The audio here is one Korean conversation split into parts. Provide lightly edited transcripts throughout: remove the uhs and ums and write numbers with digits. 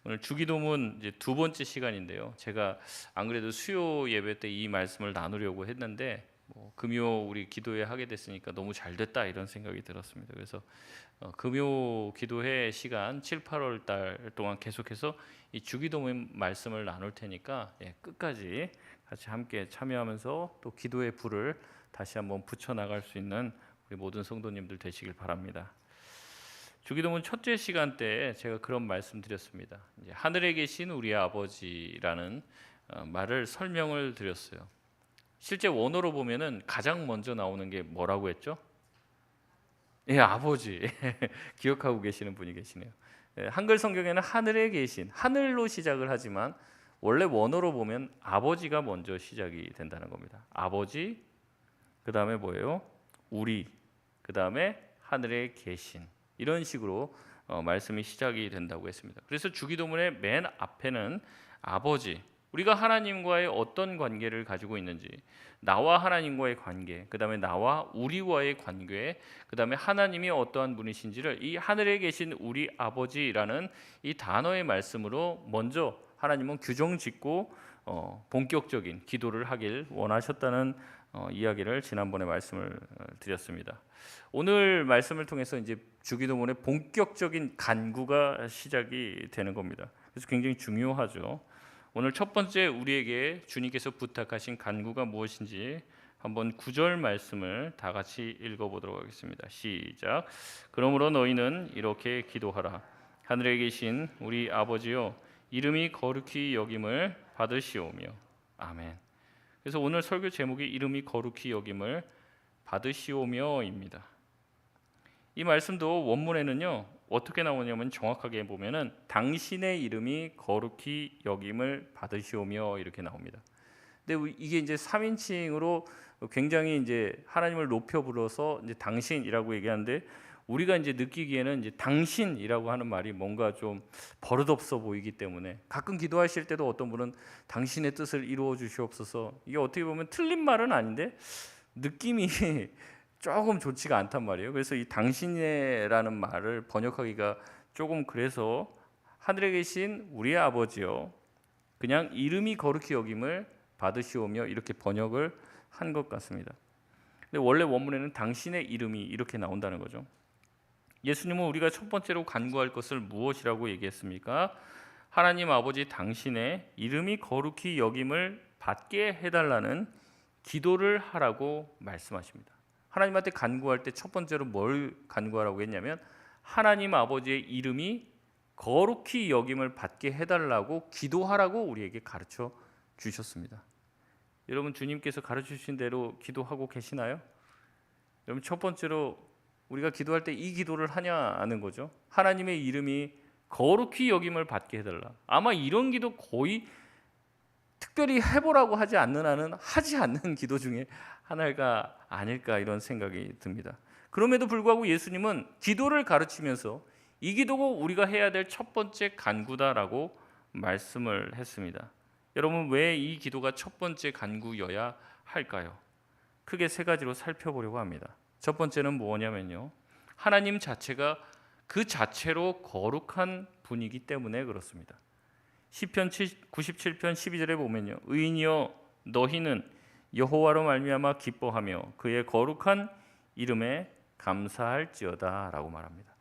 오늘 주기도문 이제 두 번째 시간인데요. 제가 안 그래도 수요 예배 때 이 말씀을 나누려고 했는데 금요 우리 기도회 하게 됐으니까 너무 잘 됐다 이런 생각이 들었습니다. 그래서 금요 기도회 시간 7, 8월 달 동안 계속해서 이 주기도문 말씀을 나눌 테니까 끝까지 같이 함께 참여하면서 또 기도의 불을 다시 한번 붙여 나갈 수 있는 우리 모든 성도님들 되시길 바랍니다. 주기도문 첫째 시간 때 제가 그런 말씀 드렸습니다. 이제 하늘에 계신 우리 아버지라는 말을 설명을 드렸어요. 실제 원어로 보면은 가장 먼저 나오는 게 뭐라고 했죠? 아버지. 기억하고 계시는 분이 계시네요. 한글 성경에는 하늘에 계신, 하늘로 시작을 하지만 원래 원어로 보면 아버지가 먼저 시작이 된다는 겁니다. 아버지, 그 다음에 뭐예요? 우리, 그 다음에 하늘에 계신. 이런 식으로 말씀이 시작이 된다고 했습니다. 그래서 주기도문의 맨 앞에는 아버지, 우리가 하나님과의 어떤 관계를 가지고 있는지, 나와 하나님과의 관계, 그 다음에 나와 우리와의 관계, 그 다음에 하나님이 어떠한 분이신지를 이 하늘에 계신 우리 아버지라는 이 단어의 말씀으로 먼저 하나님은 규정짓고 본격적인 기도를 하길 원하셨다는 이야기를 지난번에 말씀을 드렸습니다. 오늘 말씀을 통해서 이제 주기도문의 본격적인 간구가 시작이 되는 겁니다. 그래서 굉장히 중요하죠. 오늘 첫 번째 우리에게 주님께서 부탁하신 간구가 무엇인지 한번 9절 말씀을 다 같이 읽어보도록 하겠습니다. 시작. 그러므로 너희는 이렇게 기도하라. 하늘에 계신 우리 아버지여, 이름이 거룩히 여김을 받으시오며. 아멘. 그래서 오늘 설교 제목이 이름이 거룩히 여김을 받으시오며입니다. 이 말씀도 원문에는요 어떻게 나오냐면 정확하게 보면은 당신의 이름이 거룩히 여김을 받으시오며 이렇게 나옵니다. 근데 이게 이제 3인칭으로 굉장히 이제 하나님을 높여 불어서 이제 당신이라고 얘기하는데 우리가 이제 느끼기에는 이제 당신이라고 하는 말이 뭔가 좀 버릇없어 보이기 때문에 가끔 기도하실 때도 어떤 분은 당신의 뜻을 이루어 주시옵소서, 이게 어떻게 보면 틀린 말은 아닌데 느낌이 조금 좋지가 않단 말이에요. 그래서 이 당신이라는 말을 번역하기가 조금 그래서 하늘에 계신 우리의 아버지요, 그냥 이름이 거룩히 여김을 받으시오며 이렇게 번역을 한 것 같습니다. 근데 원래 원문에는 당신의 이름이 이렇게 나온다는 거죠. 예수님은 우리가 첫 번째로 간구할 것을 무엇이라고 얘기했습니까? 하나님 아버지 당신의 이름이 거룩히 여김을 받게 해달라는 기도를 하라고 말씀하십니다. 하나님한테 간구할 때 첫 번째로 뭘 간구하라고 했냐면 하나님 아버지의 이름이 거룩히 여김을 받게 해달라고 기도하라고 우리에게 가르쳐 주셨습니다. 여러분, 주님께서 가르쳐 주신 대로 기도하고 계시나요? 여러분, 첫 번째로 우리가 기도할 때 이 기도를 하냐는 거죠. 하나님의 이름이 거룩히 여김을 받게 해달라. 아마 이런 기도 거의 특별히 해보라고 하지 않는 한은 하지 않는 기도 중에 하나가 아닐까 이런 생각이 듭니다. 그럼에도 불구하고 예수님은 기도를 가르치면서 이 기도가 우리가 해야 될 첫 번째 간구다라고 말씀을 했습니다. 여러분, 왜 이 기도가 첫 번째 간구여야 할까요? 크게 세 가지로 살펴보려고 합니다. 첫 번째는 뭐냐면요, 하나님 자체가 그 자체로 거룩한 분이기 때문에 그렇습니다. 시편 97편 12절에 보면요, 의인이여 너희는 여호와로 말미암아 기뻐하며 그의 거룩한 이름에 감사할지어다 라고 말합니다.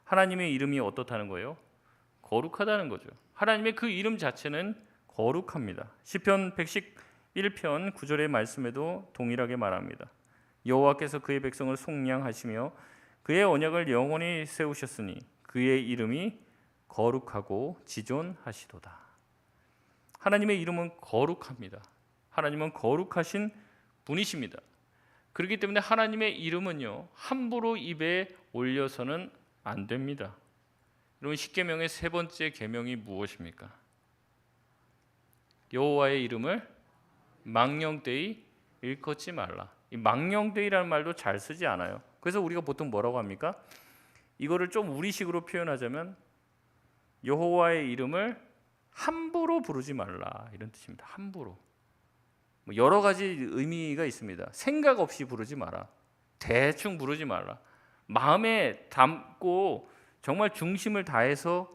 하나님의 이름이 어떻다는 거예요? 거룩하다는 거죠. 하나님의 그 이름 자체는 거룩합니다. 시편 111편 9절의 말씀에도 동일하게 말합니다. 여호와께서 그의 백성을 속량하시며 그의 언약을 영원히 세우셨으니 그의 이름이 거룩하고 지존하시도다. 하나님의 이름은 거룩합니다. 하나님은 거룩하신 분이십니다. 그렇기 때문에 하나님의 이름은요 함부로 입에 올려서는 안 됩니다. 여러분, 십계명의 세 번째 계명이 무엇입니까? 여호와의 이름을 망령되이 일컫지 말라. 이 망령되이라는 말도 잘 쓰지 않아요. 그래서 우리가 보통 뭐라고 합니까? 이거를 좀 우리식으로 표현하자면 여호와의 이름을 함부로 부르지 말라 이런 뜻입니다. 함부로. 여러 가지 의미가 있습니다. 생각 없이 부르지 마라. 대충 부르지 말라. 마음에 담고 정말 중심을 다해서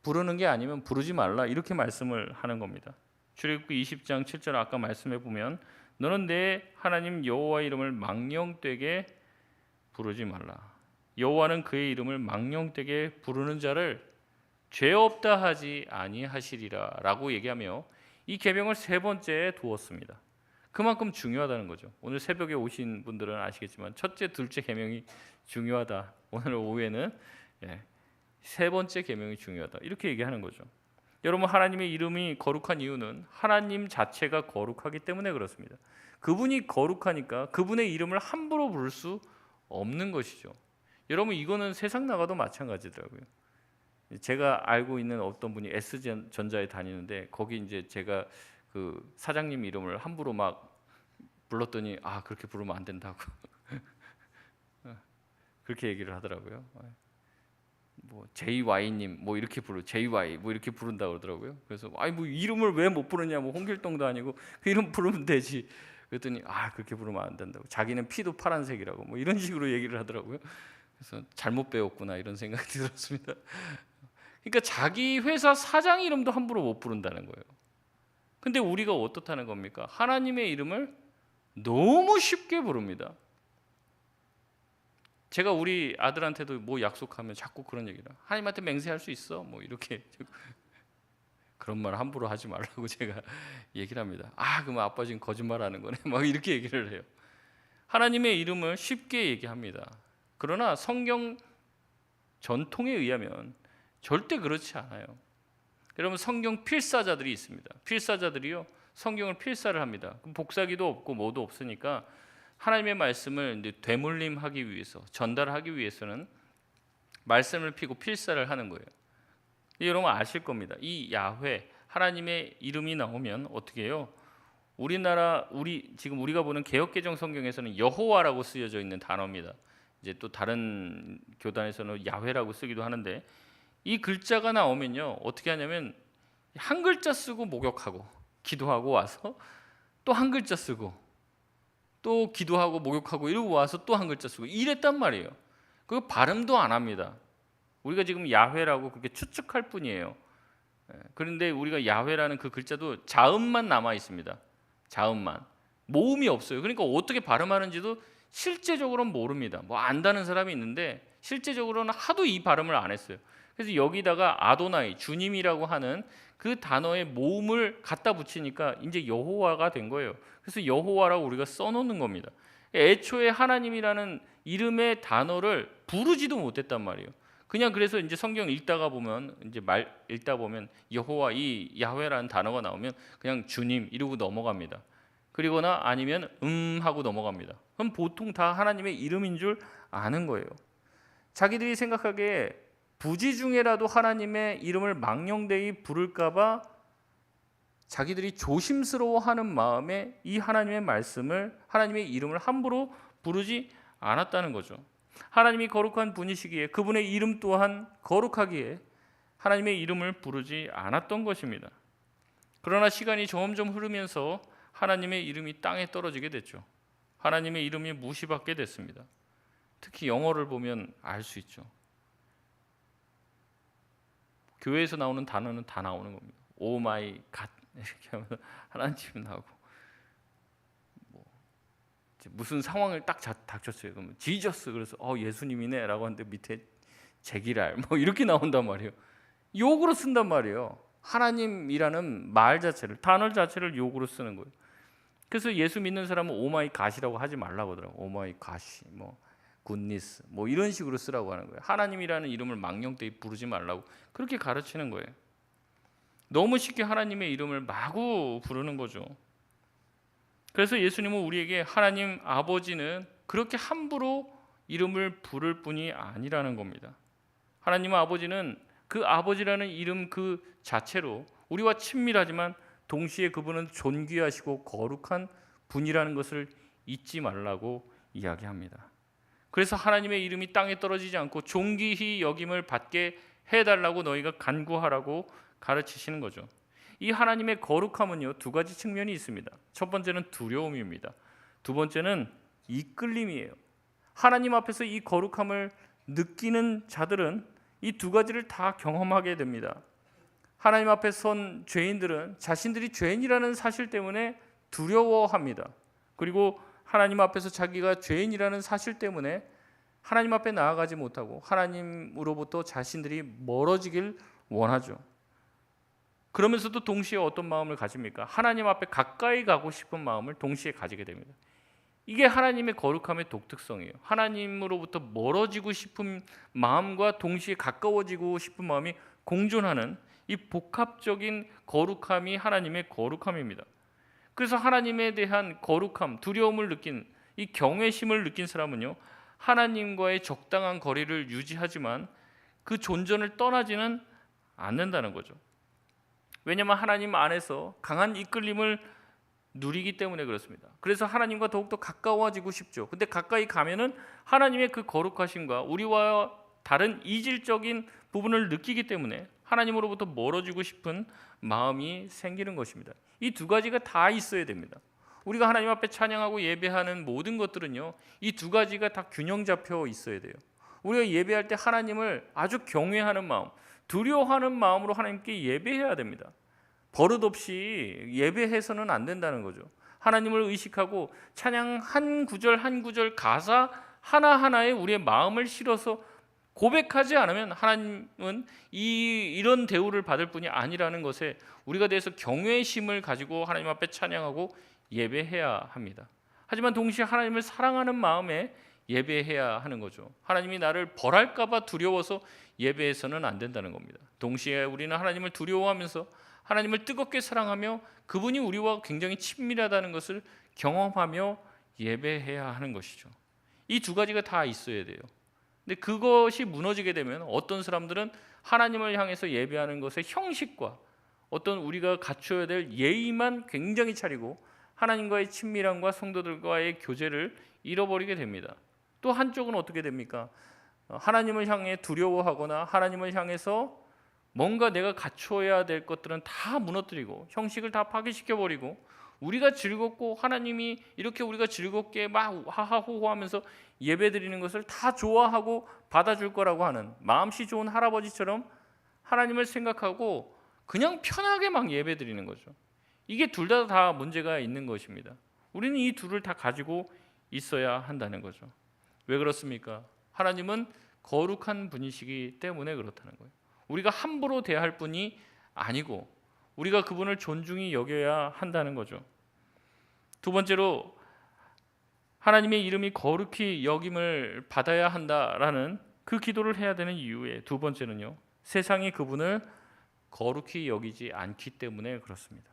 부르는 게 아니면 부르지 말라 이렇게 말씀을 하는 겁니다. 출애굽기 20장 7절 아까 말씀해 보면 너는 내 하나님 여호와 이름을 망령되게 부르지 말라. 여호와는 그의 이름을 망령되게 부르는 자를 죄 없다 하지 아니하시리라라고 얘기하며 이 계명을 세 번째에 두었습니다. 그만큼 중요하다는 거죠. 오늘 새벽에 오신 분들은 아시겠지만 첫째, 둘째 계명이 중요하다. 오늘 오후에는 세 번째 계명이 중요하다. 이렇게 얘기하는 거죠. 여러분, 하나님의 이름이 거룩한 이유는 하나님 자체가 거룩하기 때문에 그렇습니다. 그분이 거룩하니까 그분의 이름을 함부로 부를 수 없는 것이죠. 여러분, 이거는 세상 나가도 마찬가지더라고요. 제가 알고 있는 어떤 분이 S전자에 다니는데 거기 이제 제가 그 사장님 이름을 함부로 막 불렀더니 그렇게 부르면 안 된다고 그렇게 얘기를 하더라고요. 뭐 JY님 뭐 이렇게 JY 뭐 이렇게 부른다 그러더라고요. 그래서 뭐 이름을 왜 못 부르냐, 뭐 홍길동도 아니고 그 이름 부르면 되지. 그랬더니 그렇게 부르면 안 된다고. 자기는 피도 파란색이라고 뭐 이런 식으로 얘기를 하더라고요. 그래서 잘못 배웠구나 이런 생각이 들었습니다. 그러니까 자기 회사 사장 이름도 함부로 못 부른다는 거예요. 근데 우리가 어떻다는 겁니까? 하나님의 이름을 너무 쉽게 부릅니다. 제가 우리 아들한테도 뭐 약속하면 자꾸 그런 얘기를 하나님한테 맹세할 수 있어? 뭐 이렇게 그런 말 함부로 하지 말라고 제가 얘기를 합니다. 그럼 아빠 지금 거짓말하는 거네 막 이렇게 얘기를 해요. 하나님의 이름을 쉽게 얘기합니다. 그러나 성경 전통에 의하면 절대 그렇지 않아요. 여러분, 성경 필사자들이 있습니다. 필사자들이요, 성경을 필사를 합니다. 복사기도 없고 뭐도 없으니까 하나님의 말씀을 되물림하기 위해서, 전달하기 위해서는 말씀을 피고 필사를 하는 거예요. 여러분 아실 겁니다. 이 야훼, 하나님의 이름이 나오면 어떻게 해요? 지금 우리가 보는 개역개정 성경에서는 여호와라고 쓰여져 있는 단어입니다. 이제 또 다른 교단에서는 야훼라고 쓰기도 하는데, 이 글자가 나오면요 어떻게 하냐면 한 글자 쓰고 목욕하고 기도하고 와서 또 한 글자 쓰고 또 기도하고 목욕하고 이러고 와서 또 한 글자 쓰고 이랬단 말이에요. 그 발음도 안 합니다. 우리가 지금 야훼라고 그렇게 추측할 뿐이에요. 그런데 우리가 야훼라는 그 글자도 자음만 남아 있습니다. 자음만, 모음이 없어요. 그러니까 어떻게 발음하는지도 실제적으로는 모릅니다. 뭐 안다는 사람이 있는데 실제적으로는 하도 이 발음을 안 했어요. 그래서 여기다가 아도나이, 주님이라고 하는 그 단어의 모음을 갖다 붙이니까 이제 여호와가 된 거예요. 그래서 여호와라고 우리가 써놓는 겁니다. 애초에 하나님이라는 이름의 단어를 부르지도 못했단 말이에요. 그냥 그래서 이제 성경 읽다 보면 여호와, 이 야훼라는 단어가 나오면 그냥 주님 이러고 넘어갑니다. 그리거나 아니면 하고 넘어갑니다. 그럼 보통 다 하나님의 이름인 줄 아는 거예요. 자기들이 생각하기에 부지 중에라도 하나님의 이름을 망령되이 부를까봐 자기들이 조심스러워하는 마음에 이 하나님의 말씀을, 하나님의 이름을 함부로 부르지 않았다는 거죠. 하나님이 거룩한 분이시기에 그분의 이름 또한 거룩하기에 하나님의 이름을 부르지 않았던 것입니다. 그러나 시간이 점점 흐르면서 하나님의 이름이 땅에 떨어지게 됐죠. 하나님의 이름이 무시받게 됐습니다. 특히 영어를 보면 알 수 있죠. 교회에서 나오는 단어는 다 나오는 겁니다. 오 마이 갓 이렇게 하면 하나님 나오고, 뭐 무슨 상황을 딱 닥쳤어요. 그러면 지저스, 그래서 예수님이네라고 하는데 밑에 제기랄 뭐 이렇게 나온단 말이에요. 욕으로 쓴단 말이에요. 하나님이라는 말 자체를, 단어 자체를 욕으로 쓰는 거예요. 그래서 예수 믿는 사람은 오 마이 갓이라고 하지 말라고 하더라고요. 오 마이 갓이 뭐 굿니스 뭐 이런 식으로 쓰라고 하는 거예요. 하나님이라는 이름을 망령되이 부르지 말라고 그렇게 가르치는 거예요. 너무 쉽게 하나님의 이름을 마구 부르는 거죠. 그래서 예수님은 우리에게 하나님 아버지는 그렇게 함부로 이름을 부를 뿐이 아니라는 겁니다. 하나님 아버지는 그 아버지라는 이름 그 자체로 우리와 친밀하지만 동시에 그분은 존귀하시고 거룩한 분이라는 것을 잊지 말라고 이야기합니다. 그래서 하나님의 이름이 땅에 떨어지지 않고 존귀히 여김을 받게 해달라고 너희가 간구하라고 가르치시는 거죠. 이 하나님의 거룩함은요 두 가지 측면이 있습니다. 첫 번째는 두려움입니다. 두 번째는 이끌림이에요. 하나님 앞에서 이 거룩함을 느끼는 자들은 이 두 가지를 다 경험하게 됩니다. 하나님 앞에 선 죄인들은 자신들이 죄인이라는 사실 때문에 두려워합니다. 그리고 하나님 앞에서 자기가 죄인이라는 사실 때문에 하나님 앞에 나아가지 못하고 하나님으로부터 자신들이 멀어지길 원하죠. 그러면서도 동시에 어떤 마음을 가집니까? 하나님 앞에 가까이 가고 싶은 마음을 동시에 가지게 됩니다. 이게 하나님의 거룩함의 독특성이에요. 하나님으로부터 멀어지고 싶은 마음과 동시에 가까워지고 싶은 마음이 공존하는 이 복합적인 거룩함이 하나님의 거룩함입니다. 그래서 하나님에 대한 거룩함, 두려움을 느낀 이 경외심을 느낀 사람은요, 하나님과의 적당한 거리를 유지하지만 그 존전을 떠나지는 않는다는 거죠. 왜냐하면 하나님 안에서 강한 이끌림을 누리기 때문에 그렇습니다. 그래서 하나님과 더욱더 가까워지고 싶죠. 근데 가까이 가면은 하나님의 그 거룩하심과 우리와 다른 이질적인 부분을 느끼기 때문에 하나님으로부터 멀어지고 싶은 마음이 생기는 것입니다. 이 두 가지가 다 있어야 됩니다. 우리가 하나님 앞에 찬양하고 예배하는 모든 것들은요, 이 두 가지가 다 균형 잡혀 있어야 돼요. 우리가 예배할 때 하나님을 아주 경외하는 마음, 두려워하는 마음으로 하나님께 예배해야 됩니다. 버릇없이 예배해서는 안 된다는 거죠. 하나님을 의식하고 찬양 한 구절 한 구절 가사 하나하나에 우리의 마음을 실어서 고백하지 않으면 하나님은 이런 대우를 받을 뿐이 아니라는 것에 우리가 대해서 경외심을 가지고 하나님 앞에 찬양하고 예배해야 합니다. 하지만 동시에 하나님을 사랑하는 마음에 예배해야 하는 거죠. 하나님이 나를 벌할까 봐 두려워서 예배해서는 안 된다는 겁니다. 동시에 우리는 하나님을 두려워하면서 하나님을 뜨겁게 사랑하며 그분이 우리와 굉장히 친밀하다는 것을 경험하며 예배해야 하는 것이죠. 이 두 가지가 다 있어야 돼요. 근데 그것이 무너지게 되면 어떤 사람들은 하나님을 향해서 예배하는 것의 형식과 어떤 우리가 갖춰야 될 예의만 굉장히 차리고 하나님과의 친밀함과 성도들과의 교제를 잃어버리게 됩니다. 또 한쪽은 어떻게 됩니까? 하나님을 향해 두려워하거나 하나님을 향해서 뭔가 내가 갖춰야 될 것들은 다 무너뜨리고 형식을 다 파괴시켜버리고 우리가 즐겁고 하나님이 이렇게 우리가 즐겁게 막 하하호호하면서 예배드리는 것을 다 좋아하고 받아줄 거라고 하는 마음씨 좋은 할아버지처럼 하나님을 생각하고 그냥 편하게 막 예배드리는 거죠. 이게 둘 다 문제가 있는 것입니다. 우리는 이 둘을 다 가지고 있어야 한다는 거죠. 왜 그렇습니까? 하나님은 거룩한 분이시기 때문에 그렇다는 거예요. 우리가 함부로 대할 분이 아니고 우리가 그분을 존중히 여겨야 한다는 거죠. 두 번째로 하나님의 이름이 거룩히 여김을 받아야 한다라는 그 기도를 해야 되는 이유의 두 번째는요, 세상이 그분을 거룩히 여기지 않기 때문에 그렇습니다.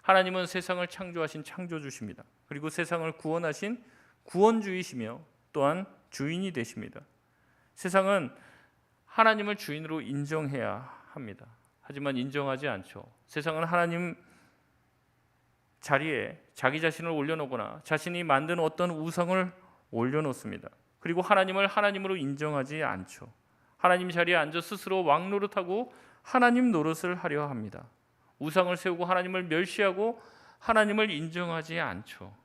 하나님은 세상을 창조하신 창조주십니다. 그리고 세상을 구원하신 구원주이시며 또한 주인이 되십니다. 세상은 하나님을 주인으로 인정해야 합니다. 하지만 인정하지 않죠. 세상은 하나님 자리에 자기 자신을 올려놓거나 자신이 만든 어떤 우상을 올려놓습니다. 그리고 하나님을 하나님으로 인정하지 않죠. 하나님 자리에 앉아 스스로 왕노릇하고 하나님 노릇을 하려 합니다. 우상을 세우고 하나님을 멸시하고 하나님을 인정하지 않죠.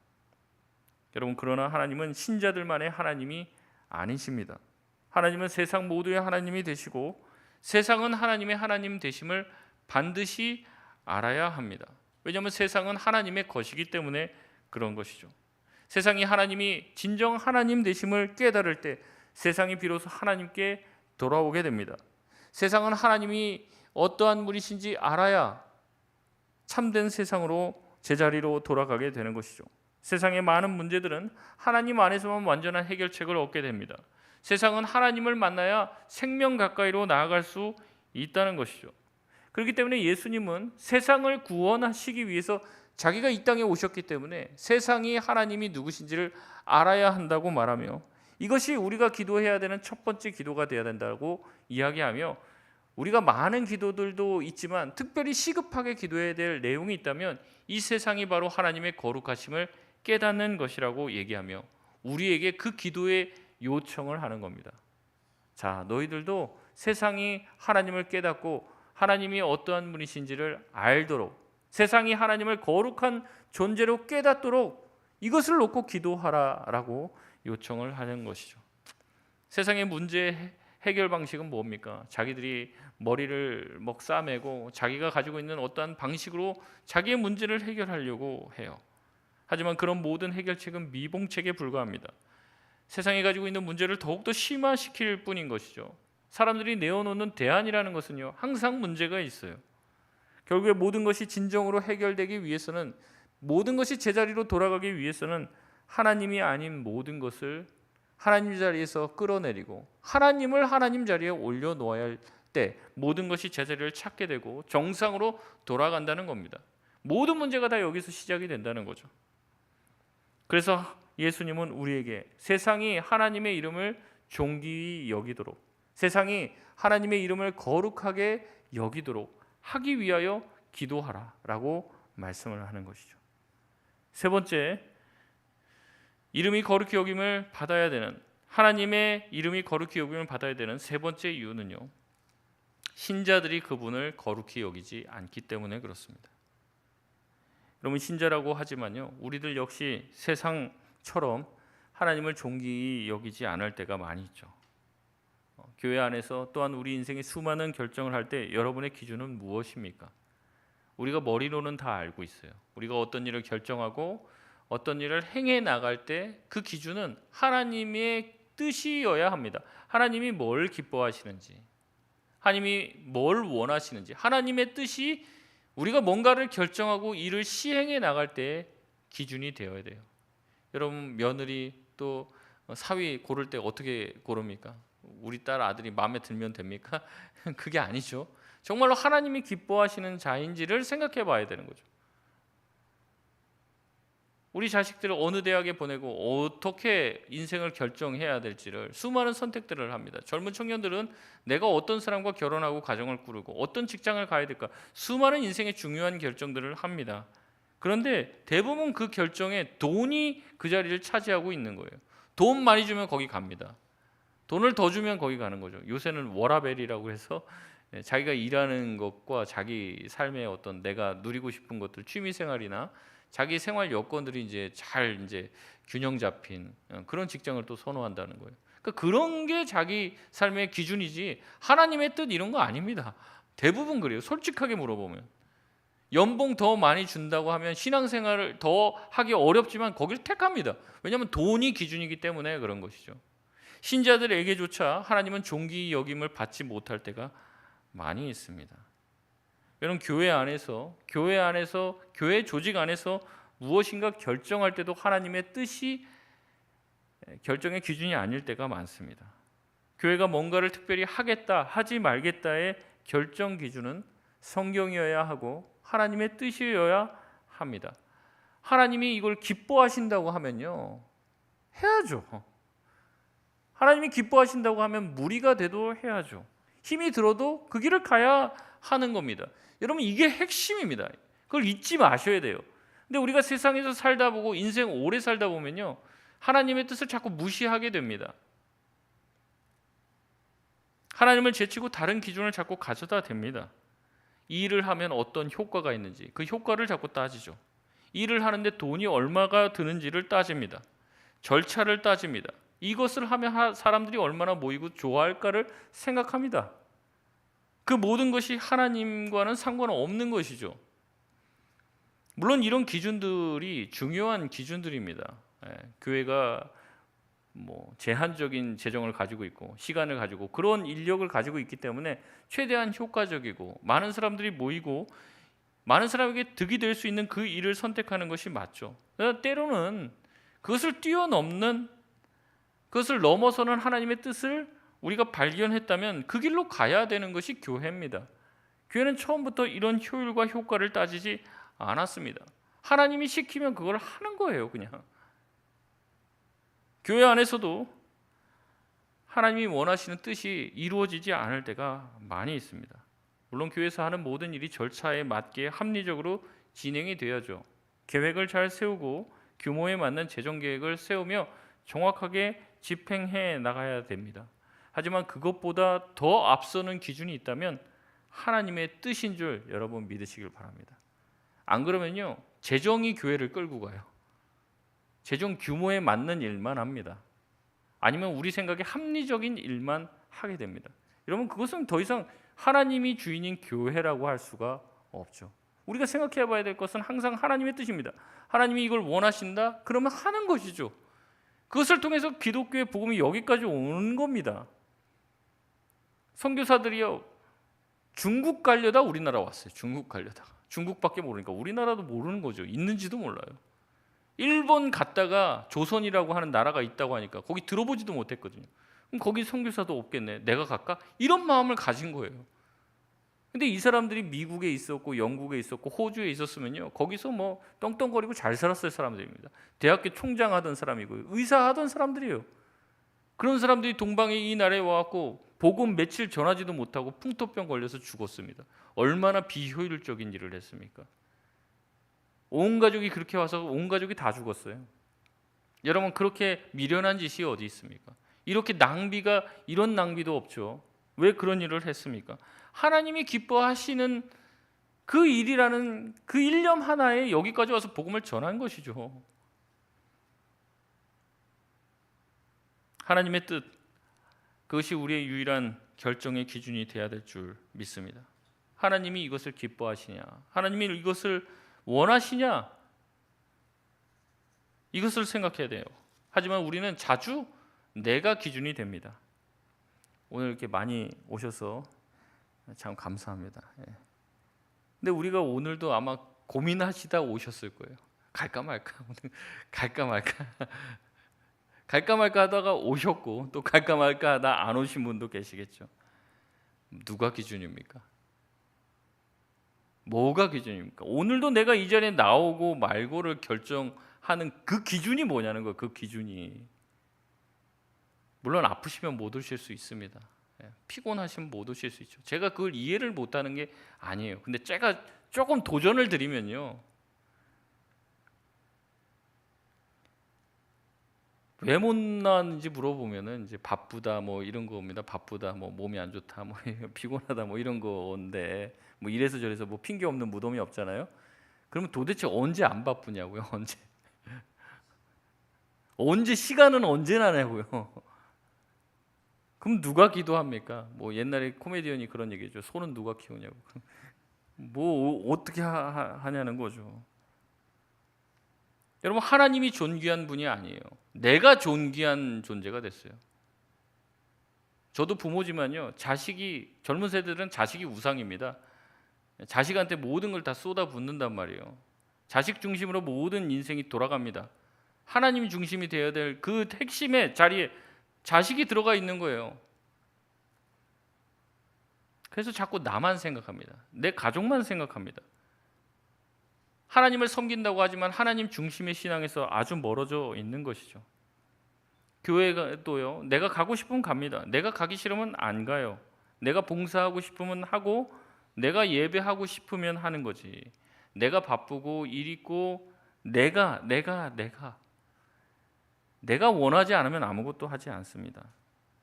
여러분, 그러나 하나님은 신자들만의 하나님이 아니십니다. 하나님은 세상 모두의 하나님이 되시고 세상은 하나님의 하나님 되심을 반드시 알아야 합니다. 왜냐하면 세상은 하나님의 것이기 때문에 그런 것이죠. 세상이 하나님이 진정 하나님 되심을 깨달을 때 세상이 비로소 하나님께 돌아오게 됩니다. 세상은 하나님이 어떠한 분이신지 알아야 참된 세상으로 제자리로 돌아가게 되는 것이죠. 세상의 많은 문제들은 하나님 안에서만 완전한 해결책을 얻게 됩니다. 세상은 하나님을 만나야 생명 가까이로 나아갈 수 있다는 것이죠. 그렇기 때문에 예수님은 세상을 구원하시기 위해서 자기가 이 땅에 오셨기 때문에 세상이 하나님이 누구신지를 알아야 한다고 말하며 이것이 우리가 기도해야 되는 첫 번째 기도가 되어야 된다고 이야기하며 우리가 많은 기도들도 있지만 특별히 시급하게 기도해야 될 내용이 있다면 이 세상이 바로 하나님의 거룩하심을 깨닫는 것이라고 얘기하며 우리에게 그 기도의 요청을 하는 겁니다. 자, 너희들도 세상이 하나님을 깨닫고 하나님이 어떠한 분이신지를 알도록 세상이 하나님을 거룩한 존재로 깨닫도록 이것을 놓고 기도하라라고 요청을 하는 것이죠. 세상의 문제 해결 방식은 뭡니까? 자기들이 머리를 싸매고 자기가 가지고 있는 어떠한 방식으로 자기의 문제를 해결하려고 해요. 하지만 그런 모든 해결책은 미봉책에 불과합니다. 세상이 가지고 있는 문제를 더욱더 심화시킬 뿐인 것이죠. 사람들이 내어놓는 대안이라는 것은요, 항상 문제가 있어요. 결국에 모든 것이 진정으로 해결되기 위해서는, 모든 것이 제자리로 돌아가기 위해서는 하나님이 아닌 모든 것을 하나님 자리에서 끌어내리고 하나님을 하나님 자리에 올려놓아야 할 때 모든 것이 제자리를 찾게 되고 정상으로 돌아간다는 겁니다. 모든 문제가 다 여기서 시작이 된다는 거죠. 그래서 예수님은 우리에게 세상이 하나님의 이름을 존귀히 여기도록, 세상이 하나님의 이름을 거룩하게 여기도록 하기 위하여 기도하라 라고 말씀을 하는 것이죠. 세 번째, 이름이 거룩히 여김을 받아야 되는, 하나님의 이름이 거룩히 여김을 받아야 되는 세 번째 이유는요, 신자들이 그분을 거룩히 여기지 않기 때문에 그렇습니다. 여러분, 신자라고 하지만요, 우리들 역시 세상처럼 하나님을 존귀히 여기지 않을 때가 많이 있죠. 교회 안에서 또한 우리 인생의 수많은 결정을 할 때 여러분의 기준은 무엇입니까? 우리가 머리로는 다 알고 있어요. 우리가 어떤 일을 결정하고 어떤 일을 행해 나갈 때 그 기준은 하나님의 뜻이어야 합니다. 하나님이 뭘 기뻐하시는지, 하나님이 뭘 원하시는지, 하나님의 뜻이 우리가 뭔가를 결정하고 일을 시행해 나갈 때 기준이 되어야 돼요. 여러분, 며느리 또 사위 고를 때 어떻게 고릅니까? 우리 딸 아들이 마음에 들면 됩니까? 그게 아니죠. 정말로 하나님이 기뻐하시는 자인지를 생각해 봐야 되는 거죠. 우리 자식들을 어느 대학에 보내고 어떻게 인생을 결정해야 될지를 수많은 선택들을 합니다. 젊은 청년들은 내가 어떤 사람과 결혼하고 가정을 꾸리고 어떤 직장을 가야 될까, 수많은 인생의 중요한 결정들을 합니다. 그런데 대부분 그 결정에 돈이 그 자리를 차지하고 있는 거예요. 돈 많이 주면 거기 갑니다. 돈을 더 주면 거기 가는 거죠. 요새는 워라벨이라고 해서 자기가 일하는 것과 자기 삶의 어떤 내가 누리고 싶은 것들, 취미 생활이나 자기 생활 여건들이 이제 잘 균형 잡힌 그런 직장을 또 선호한다는 거예요. 그러니까 그런 게 자기 삶의 기준이지 하나님의 뜻 이런 거 아닙니다. 대부분 그래요. 솔직하게 물어보면. 연봉 더 많이 준다고 하면 신앙생활을 더 하기 어렵지만 거기를 택합니다. 왜냐하면 돈이 기준이기 때문에 그런 것이죠. 신자들에게조차 하나님은 존귀히 여김을 받지 못할 때가 많이 있습니다. 여러분, 교회 안에서 교회 조직 안에서 무엇인가 결정할 때도 하나님의 뜻이 결정의 기준이 아닐 때가 많습니다. 교회가 뭔가를 특별히 하겠다 하지 말겠다의 결정 기준은 성경이어야 하고 하나님의 뜻이어야 합니다. 하나님이 이걸 기뻐하신다고 하면요, 해야죠. 하나님이 기뻐하신다고 하면 무리가 돼도 해야죠. 힘이 들어도 그 길을 가야 하는 겁니다. 여러분, 이게 핵심입니다. 그걸 잊지 마셔야 돼요. 근데 우리가 세상에서 살다 보고 인생 오래 살다 보면요, 하나님의 뜻을 자꾸 무시하게 됩니다. 하나님을 제치고 다른 기준을 자꾸 가져다 댑니다. 이 일을 하면 어떤 효과가 있는지 그 효과를 자꾸 따지죠. 일을 하는데 돈이 얼마가 드는지를 따집니다. 절차를 따집니다. 이것을 하면 사람들이 얼마나 모이고 좋아할까를 생각합니다. 그 모든 것이 하나님과는 상관없는 것이죠. 물론 이런 기준들이 중요한 기준들입니다. 교회가 제한적인 재정을 가지고 있고 시간을 가지고 그런 인력을 가지고 있기 때문에 최대한 효과적이고 많은 사람들이 모이고 많은 사람에게 득이 될 수 있는 그 일을 선택하는 것이 맞죠. 그러나 때로는 그것을 뛰어넘는, 그것을 넘어서는 하나님의 뜻을 우리가 발견했다면 그 길로 가야 되는 것이 교회입니다. 교회는 처음부터 이런 효율과 효과를 따지지 않았습니다. 하나님이 시키면 그걸 하는 거예요, 그냥. 교회 안에서도 하나님이 원하시는 뜻이 이루어지지 않을 때가 많이 있습니다. 물론 교회에서 하는 모든 일이 절차에 맞게 합리적으로 진행이 돼야죠. 계획을 잘 세우고 규모에 맞는 재정 계획을 세우며 정확하게 집행해 나가야 됩니다. 하지만 그것보다 더 앞서는 기준이 있다면 하나님의 뜻인 줄 여러분 믿으시길 바랍니다. 안 그러면요, 재정이 교회를 끌고 가요. 재정 규모에 맞는 일만 합니다. 아니면 우리 생각에 합리적인 일만 하게 됩니다. 여러분, 그것은 더 이상 하나님이 주인인 교회라고 할 수가 없죠. 우리가 생각해 봐야 될 것은 항상 하나님의 뜻입니다. 하나님이 이걸 원하신다? 그러면 하는 것이죠. 그것을 통해서 기독교의 복음이 여기까지 오는 겁니다. 선교사들이요, 중국 가려다 우리나라 왔어요. 중국 가려다가. 중국밖에 모르니까 우리나라도 모르는 거죠. 있는지도 몰라요. 일본 갔다가 조선이라고 하는 나라가 있다고 하니까 거기 들어보지도 못했거든요. 그럼 거기 선교사도 없겠네. 내가 갈까? 이런 마음을 가진 거예요. 근데 이 사람들이 미국에 있었고 영국에 있었고 호주에 있었으면요, 거기서 뭐 떵떵거리고 잘 살았을 사람들입니다. 대학교 총장 하던 사람이고요, 의사 하던 사람들이에요. 그런 사람들이 동방에 이 나라에 와갖고 복음 며칠 전하지도 못하고 풍토병 걸려서 죽었습니다. 얼마나 비효율적인 일을 했습니까? 온 가족이 그렇게 와서 온 가족이 다 죽었어요. 여러분, 그렇게 미련한 짓이 어디 있습니까? 이렇게 낭비가, 이런 낭비도 없죠. 왜 그런 일을 했습니까? 하나님이 기뻐하시는 그 일이라는 그 일념 하나에 여기까지 와서 복음을 전한 것이죠. 하나님의 뜻, 그것이 우리의 유일한 결정의 기준이 되어야 될 줄 믿습니다. 하나님이 이것을 기뻐하시냐, 하나님이 이것을 원하시냐, 이것을 생각해야 돼요. 하지만 우리는 자주 내가 기준이 됩니다. 오늘 이렇게 많이 오셔서 참 감사합니다. 근데 우리가 오늘도 아마 고민하시다 오셨을 거예요. 갈까 말까, 갈까 말까, 갈까 말까 하다가 오셨고, 또 갈까 말까 하다 안 오신 분도 계시겠죠. 누가 기준입니까? 뭐가 기준입니까? 오늘도 내가 이 자리에 나오고 말고를 결정하는 그 기준이 뭐냐는 거예요. 그 기준이. 물론 아프시면 못 오실 수 있습니다. 피곤하시면 못 오실 수 있죠. 제가 그걸 이해를 못하는 게 아니에요. 근데 제가 조금 도전을 드리면요, 왜 못 나왔는지 물어보면은 이제 바쁘다 뭐 이런 거입니다. 바쁘다, 뭐 몸이 안 좋다, 뭐 피곤하다, 뭐 이런 건데, 뭐 이래서 저래서 뭐 핑계 없는 무덤이 없잖아요. 그러면 도대체 언제 안 바쁘냐고요? 언제 시간은 언제 나냐고요? 그럼 누가 기도합니까? 뭐 옛날에 코미디언이 그런 얘기죠. 소는 누가 키우냐고. 뭐 어떻게 하냐는 거죠. 여러분, 하나님이 존귀한 분이 아니에요. 내가 존귀한 존재가 됐어요. 저도 부모지만요, 젊은 세대들은 자식이 우상입니다. 자식한테 모든 걸 다 쏟아붓는단 말이에요. 자식 중심으로 모든 인생이 돌아갑니다. 하나님 중심이 되어야 될 그 핵심의 자리에 자식이 들어가 있는 거예요. 그래서 자꾸 나만 생각합니다. 내 가족만 생각합니다. 하나님을 섬긴다고 하지만 하나님 중심의 신앙에서 아주 멀어져 있는 것이죠. 교회도요, 내가 가고 싶으면 갑니다. 내가 가기 싫으면 안 가요. 내가 봉사하고 싶으면 하고, 내가 예배하고 싶으면 하는 거지. 내가 바쁘고 일 있고 내가 원하지 않으면 아무것도 하지 않습니다.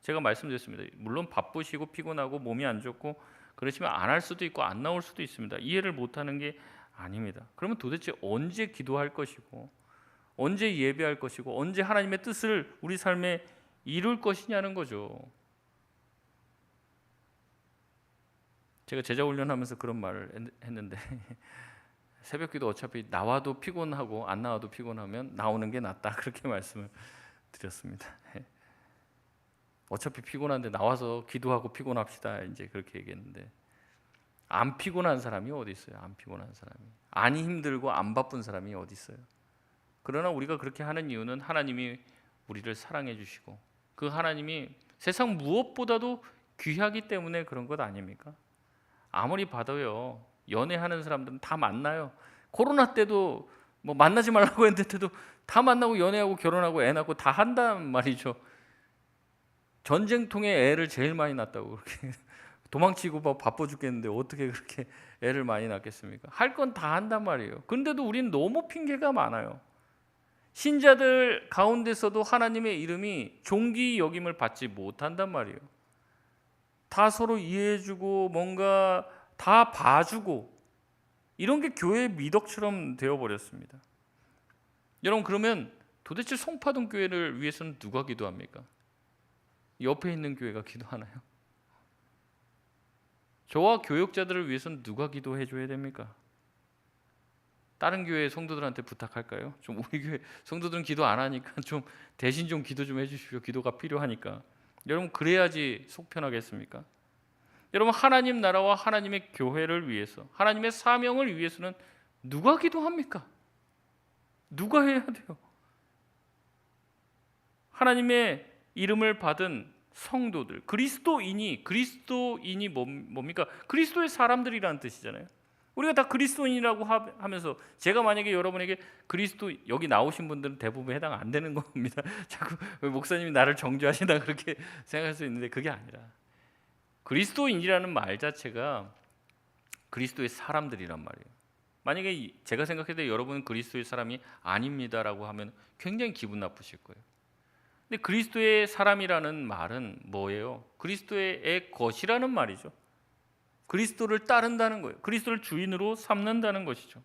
제가 말씀드렸습니다. 물론 바쁘시고 피곤하고 몸이 안 좋고 그러시면 안 할 수도 있고 안 나올 수도 있습니다. 이해를 못하는 게 아닙니다. 그러면 도대체 언제 기도할 것이고, 언제 예배할 것이고, 언제 하나님의 뜻을 우리 삶에 이룰 것이냐는 거죠. 제가 제자 훈련하면서 그런 말을 했는데 새벽기도 어차피 나와도 피곤하고 안 나와도 피곤하면 나오는 게 낫다, 그렇게 말씀을 드렸습니다. 어차피 피곤한데 나와서 기도하고 피곤합시다, 이제 그렇게 얘기했는데, 안 피곤한 사람이 어디 있어요? 안 피곤한 사람이, 안 힘들고 안 바쁜 사람이 어디 있어요? 그러나 우리가 그렇게 하는 이유는 하나님이 우리를 사랑해 주시고, 그 하나님이 세상 무엇보다도 귀하기 때문에 그런 것 아닙니까? 아무리 봐도요, 연애하는 사람들은 다 만나요. 코로나 때도 뭐 만나지 말라고 했는데도 다 만나고 연애하고 결혼하고 애 낳고 다 한단 말이죠. 전쟁통에 애를 제일 많이 낳았다고 그렇게 도망치고 막 바빠 죽겠는데 어떻게 그렇게 애를 많이 낳겠습니까? 할 건 다 한단 말이에요. 그런데도 우리는 너무 핑계가 많아요. 신자들 가운데서도 하나님의 이름이 존귀 여김을 받지 못한단 말이에요. 다 서로 이해해주고 뭔가 다 봐주고 이런 게 교회의 미덕처럼 되어버렸습니다. 여러분, 그러면 도대체 송파동 교회를 위해서는 누가 기도합니까? 옆에 있는 교회가 기도하나요? 저와 교역자들을 위해서는 누가 기도해 줘야 됩니까? 다른 교회 성도들한테 부탁할까요? 좀 우리 교회 성도들은 기도 안 하니까 좀 대신 좀 기도 좀 해주십시오. 기도가 필요하니까. 여러분 그래야지 속 편하겠습니까? 여러분 하나님 나라와 하나님의 교회를 위해서, 하나님의 사명을 위해서는 누가 기도합니까? 누가 해야 돼요? 하나님의 이름을 받은 성도들, 그리스도인이 뭡니까? 그리스도의 사람들이라는 뜻이잖아요. 우리가 다 그리스도인이라고 하면서 제가 만약에 여러분에게 그리스도, 여기 나오신 분들은 대부분 해당 안 되는 겁니다. 자꾸 목사님이 나를 정죄하신다 그렇게 생각할 수 있는데 그게 아니라 그리스도인이라는 말 자체가 그리스도의 사람들이란 말이에요. 만약에 제가 생각할 때 여러분은 그리스도의 사람이 아닙니다라고 하면 굉장히 기분 나쁘실 거예요. 근데 그리스도의 사람이라는 말은 뭐예요? 그리스도의 것이라는 말이죠. 그리스도를 따른다는 거예요. 그리스도를 주인으로 삼는다는 것이죠.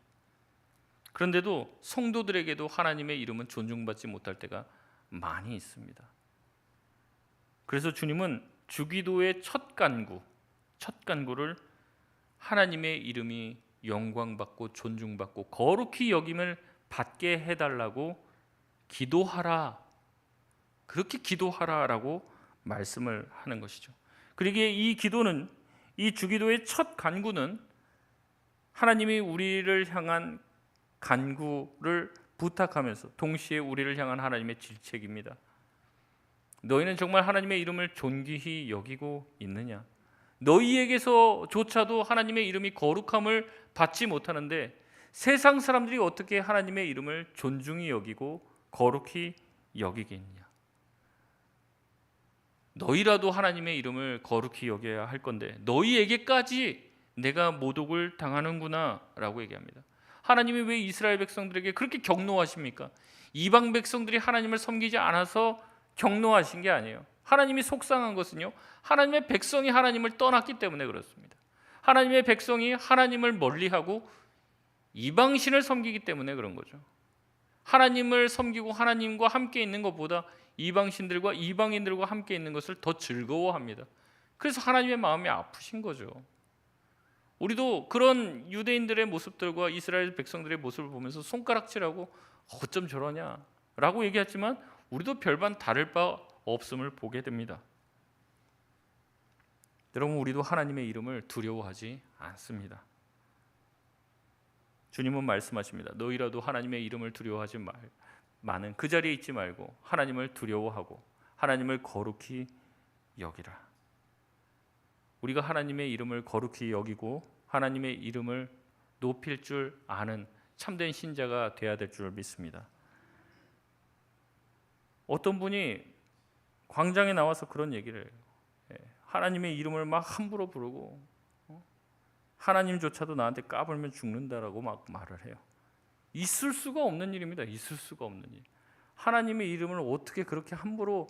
그런데도 성도들에게도 하나님의 이름은 존중받지 못할 때가 많이 있습니다. 그래서 주님은 주기도의 첫 간구를 하나님의 이름이 영광받고 존중받고 거룩히 여김을 받게 해달라고 기도하라, 그렇게 기도하라라고 말씀을 하는 것이죠. 그러기에 이 주기도의 첫 간구는 하나님이 우리를 향한 간구를 부탁하면서 동시에 우리를 향한 하나님의 질책입니다. 너희는 정말 하나님의 이름을 존귀히 여기고 있느냐? 너희에게서조차도 하나님의 이름이 거룩함을 받지 못하는데 세상 사람들이 어떻게 하나님의 이름을 존중히 여기고 거룩히 여기겠냐? 너희라도 하나님의 이름을 거룩히 여겨야 할 건데 너희에게까지 내가 모독을 당하는구나 라고 얘기합니다. 하나님이 왜 이스라엘 백성들에게 그렇게 경노하십니까? 이방 백성들이 하나님을 섬기지 않아서 경노하신 게 아니에요. 하나님이 속상한 것은요, 하나님의 백성이 하나님을 떠났기 때문에 그렇습니다. 하나님의 백성이 하나님을 멀리하고 이방신을 섬기기 때문에 그런 거죠. 하나님을 섬기고 하나님과 함께 있는 것보다 이방신들과 이방인들과 함께 있는 것을 더 즐거워합니다. 그래서 하나님의 마음이 아프신 거죠. 우리도 그런 유대인들의 모습들과 이스라엘 백성들의 모습을 보면서 손가락질하고 어쩜 저러냐 라고 얘기했지만 우리도 별반 다를 바 없음을 보게 됩니다. 여러분, 우리도 하나님의 이름을 두려워하지 않습니다. 주님은 말씀하십니다. 너희라도 하나님의 이름을 두려워하지 마는 그 자리에 있지 말고 하나님을 두려워하고 하나님을 거룩히 여기라. 우리가 하나님의 이름을 거룩히 여기고 하나님의 이름을 높일 줄 아는 참된 신자가 되어야 될 줄 믿습니다. 어떤 분이 광장에 나와서 그런 얘기를 해요. 하나님의 이름을 막 함부로 부르고 하나님조차도 나한테 까불면 죽는다라고 막 말을 해요. 있을 수가 없는 일입니다. 있을 수가 없는 일. 하나님의 이름을 어떻게 그렇게 함부로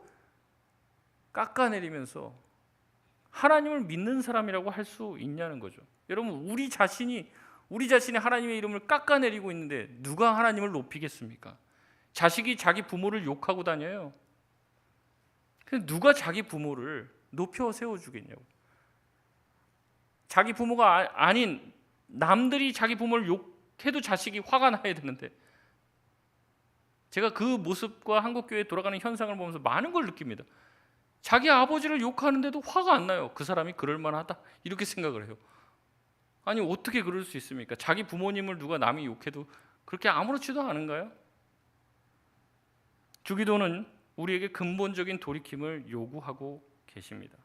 깎아내리면서 하나님을 믿는 사람이라고 할 수 있냐는 거죠. 여러분, 우리 자신이 하나님의 이름을 깎아내리고 있는데 누가 하나님을 높이겠습니까? 자식이 자기 부모를 욕하고 다녀요. 누가 자기 부모를 높여 세워주겠냐고. 자기 부모가 아닌 남들이 자기 부모를 욕해도 자식이 화가 나야 되는데, 제가 그 모습과 한국교회에 돌아가는 현상을 보면서 많은 걸 느낍니다. 자기 아버지를 욕하는데도 화가 안 나요. 그 사람이 그럴 만하다 이렇게 생각을 해요. 아니, 어떻게 그럴 수 있습니까? 자기 부모님을 누가 남이 욕해도 그렇게 아무렇지도 않은가요? 주기도는 우리에게 근본적인 돌이킴을 요구하고 계십니다.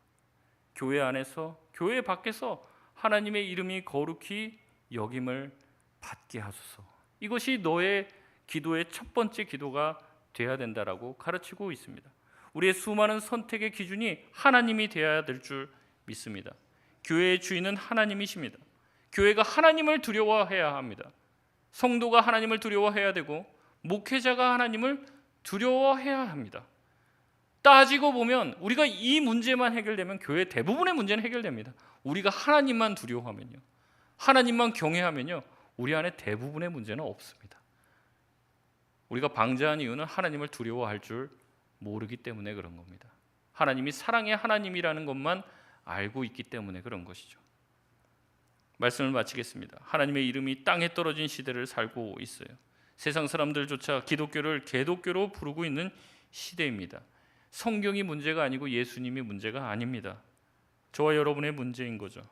교회 안에서, 교회 밖에서 하나님의 이름이 거룩히 여김을 받게 하소서. 이것이 너의 기도의 첫 번째 기도가 되어야 된다라고 가르치고 있습니다. 우리의 수많은 선택의 기준이 하나님이 되어야 될 줄 믿습니다. 교회의 주인은 하나님이십니다. 교회가 하나님을 두려워해야 합니다. 성도가 하나님을 두려워해야 되고 목회자가 하나님을 두려워해야 합니다. 따지고 보면 우리가 이 문제만 해결되면 교회 대부분의 문제는 해결됩니다. 우리가 하나님만 두려워하면요, 하나님만 경외하면요, 우리 안에 대부분의 문제는 없습니다. 우리가 방자한 이유는 하나님을 두려워할 줄 모르기 때문에 그런 겁니다. 하나님이 사랑의 하나님이라는 것만 알고 있기 때문에 그런 것이죠. 말씀을 마치겠습니다. 하나님의 이름이 땅에 떨어진 시대를 살고 있어요. 세상 사람들조차 기독교를 개독교로 부르고 있는 시대입니다. 성경이 문제가 아니고 예수님이 문제가 아닙니다. 저와 여러분의 문제인 거죠.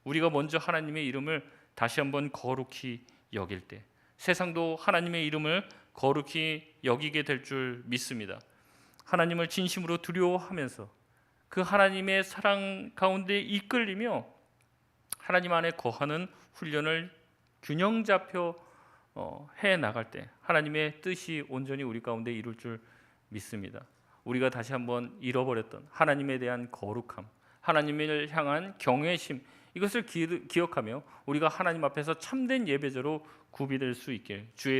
우리가 먼저 하나님의 이름을 다시 한번 거룩히 여길 때 세상도 하나님의 이름을 거룩히 여기게 될 줄 믿습니다. 하나님을 진심으로 두려워하면서 그 하나님의 사랑 가운데 이끌리며 하나님 안에 거하는 훈련을 균형 잡혀 해 나갈 때 하나님의 뜻이 온전히 우리 가운데 이룰 줄 믿습니다. 우리가 다시 한번 잃어버렸던 하나님에 대한 거룩함, 하나님을 향한 경외심, 이것을 기억하며 우리가 하나님 앞에서 참된 예배자로 구비될 수 있게 주의